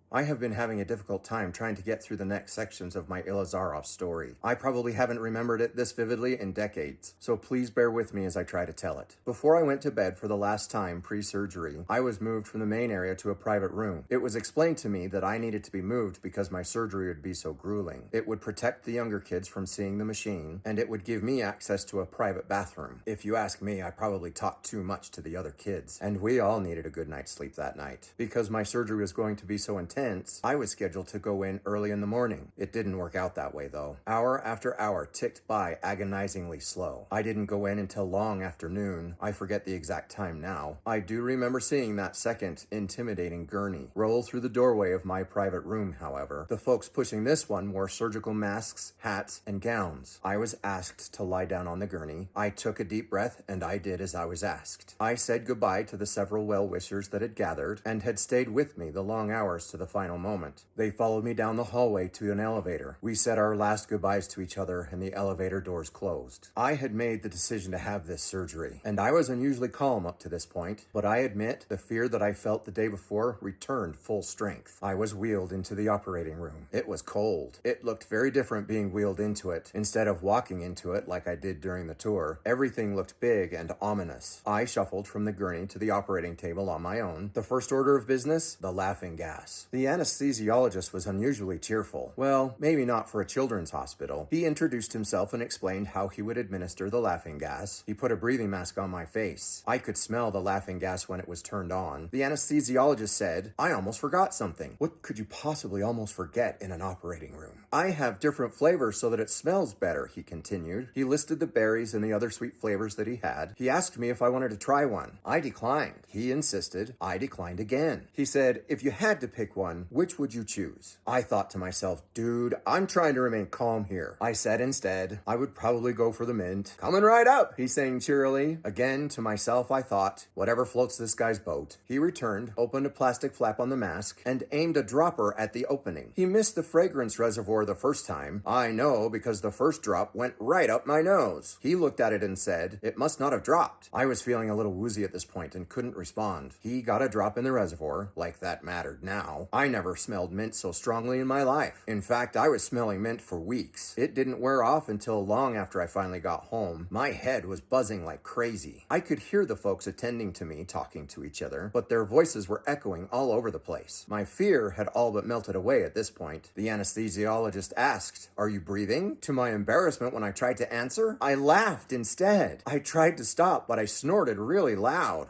I have been having a difficult time trying to get through the next sections of my Ilizarov story. I probably haven't remembered it this vividly in decades, so please bear with me as I try to tell it. Before I went to bed for the last time pre-surgery, I was moved from the main area to a private room. It was explained to me that I needed to be moved because my surgery would be so grueling. It would protect the younger kids from seeing the machine, and it would give me access to a private bathroom. If you ask me, I probably talked too much to the other kids, and we all needed a good night's sleep that night. Because my surgery was going to be so intense, I was scheduled to go in early in the morning. It didn't work out that way though. Hour after hour ticked by agonizingly slow. I didn't go in until long after noon. I forget the exact time now. I do remember seeing that second intimidating gurney roll through the doorway of my private room, however. The folks pushing this one wore surgical masks, hats, and gowns. I was asked to lie down on the gurney. I took a deep breath and I did as I was asked. I said goodbye to the several well-wishers that had gathered and had stayed with me the long hours to the final moment. They followed me down the hallway to an elevator. We said our last goodbyes to each other and the elevator doors closed. I had made the decision to have this surgery, and I was unusually calm up to this point, but I admit the fear that I felt the day before returned full strength. I was wheeled into the operating room. It was cold. It looked very different being wheeled into it instead of walking into it like I did during the tour. Everything looked big and ominous. I shuffled from the gurney to the operating table on my own. The first order of business, the laughing gas. The anesthesiologist was unusually cheerful. Well, maybe not for a children's hospital. He introduced himself and explained how he would administer the laughing gas. He put a breathing mask on my face. I could smell the laughing gas when it was turned on. The anesthesiologist said, "I almost forgot something." What could you possibly almost forget in an operating room? "I have different flavors so that it smells better," he continued. He listed the berries and the other sweet flavors that he had. He asked me if I wanted to try one. I declined. He insisted. I declined again. He said, "If you had to pick one, which would you choose?" I thought to myself, dude, I'm trying to remain calm here. I said instead, I would probably go for the mint. "Coming right up," he sang cheerily. Again, to myself, I thought, whatever floats this guy's boat. He returned, opened a plastic flap on the mask, and aimed a dropper at the opening. He missed the fragrance reservoir the first time. I know, because the first drop went right up my nose. He looked at it and said, "It must not have dropped." I was feeling a little woozy at this point and couldn't respond. He got a drop in the reservoir, like that mattered now. I never smelled mint so strongly in my life. In fact, I was smelling mint for weeks. It didn't wear off until long after I finally got home. My head was buzzing like crazy. I could hear the folks attending to me talking to each other, but their voices were echoing all over the place. My fear had all but melted away at this point. The anesthesiologist asked, "Are you breathing?" To my embarrassment, when I tried to answer, I laughed instead. I tried to stop, but I snorted really loud.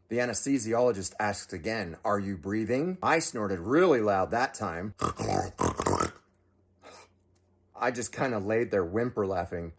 The anesthesiologist asked again, "Are you breathing?" I snorted really loud that time. I just kind of laid there whimper laughing.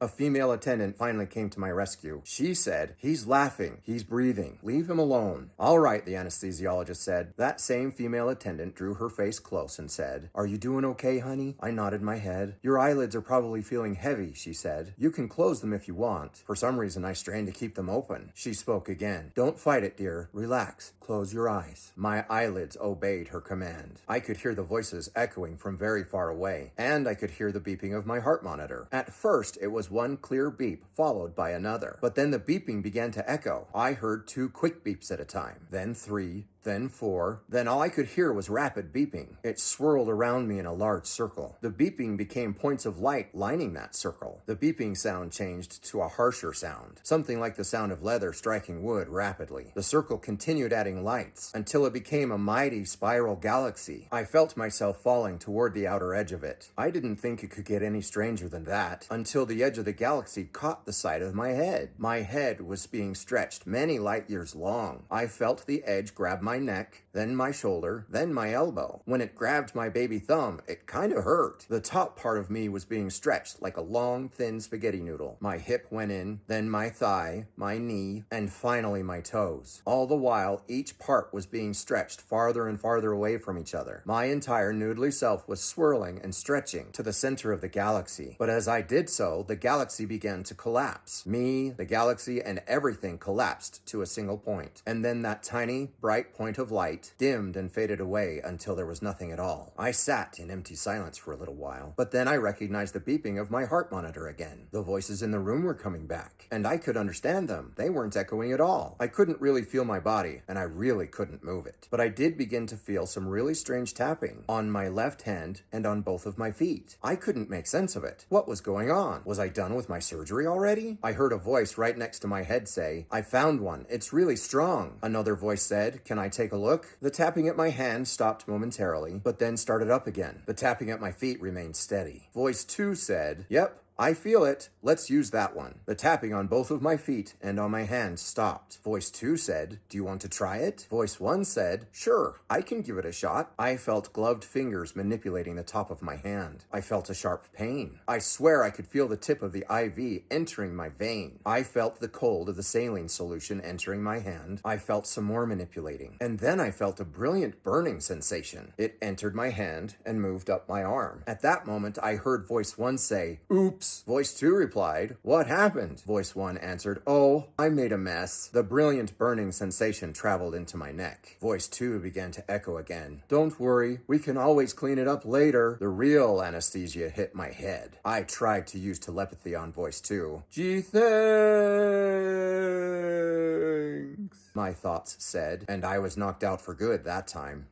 A female attendant finally came to my rescue. She said, "He's laughing. He's breathing. Leave him alone." "All right," the anesthesiologist said. That same female attendant drew her face close and said, "Are you doing okay, honey?" I nodded my head. "Your eyelids are probably feeling heavy," she said. "You can close them if you want." For some reason, I strained to keep them open. She spoke again. "Don't fight it, dear. Relax. Close your eyes." My eyelids obeyed her command. I could hear the voices echoing from very far away, and I could hear the beeping of my heart monitor. At first, it was one clear beep followed by another, but then the beeping began to echo. I heard 2 quick beeps at a time, then 3, then 4, then all I could hear was rapid beeping. It swirled around me in a large circle. The beeping became points of light lining that circle. The beeping sound changed to a harsher sound, something like the sound of leather striking wood rapidly. The circle continued adding lights until it became a mighty spiral galaxy. I felt myself falling toward the outer edge of it. I didn't think it could get any stranger than that until the edge of the galaxy caught the side of my head. My head was being stretched many light years long. I felt the edge grab my neck, then my shoulder, then my elbow. When it grabbed my baby thumb, it kind of hurt. The top part of me was being stretched like a long, thin spaghetti noodle. My hip went in, then my thigh, my knee, and finally my toes. All the while, each part was being stretched farther and farther away from each other. My entire noodly self was swirling and stretching to the center of the galaxy. But as I did so, the galaxy began to collapse. Me, the galaxy, and everything collapsed to a single point. And then that tiny, bright point point of light, dimmed and faded away until there was nothing at all. I sat in empty silence for a little while, but then I recognized the beeping of my heart monitor again. The voices in the room were coming back, and I could understand them. They weren't echoing at all. I couldn't really feel my body, and I really couldn't move it. But I did begin to feel some really strange tapping on my left hand and on both of my feet. I couldn't make sense of it. What was going on? Was I done with my surgery already? I heard a voice right next to my head say, "I found one. It's really strong." Another voice said, "Can I take a look?" The tapping at my hand stopped momentarily, but then started up again. The tapping at my feet remained steady. Voice 2 said, "Yep, I feel it. Let's use that one." The tapping on both of my feet and on my hand stopped. Voice 2 said, "Do you want to try it?" Voice 1 said, "Sure, I can give it a shot." I felt gloved fingers manipulating the top of my hand. I felt a sharp pain. I swear I could feel the tip of the IV entering my vein. I felt the cold of the saline solution entering my hand. I felt some more manipulating. And then I felt a brilliant burning sensation. It entered my hand and moved up my arm. At that moment, I heard Voice 1 say, "Oops." Voice 2 replied, "What happened?" Voice 1 answered, "Oh, I made a mess." The brilliant burning sensation traveled into my neck. Voice 2 began to echo again. "Don't worry, we can always clean it up later." The real anesthesia hit my head. I tried to use telepathy on Voice 2. "Gee, thanks," my thoughts said, and I was knocked out for good that time.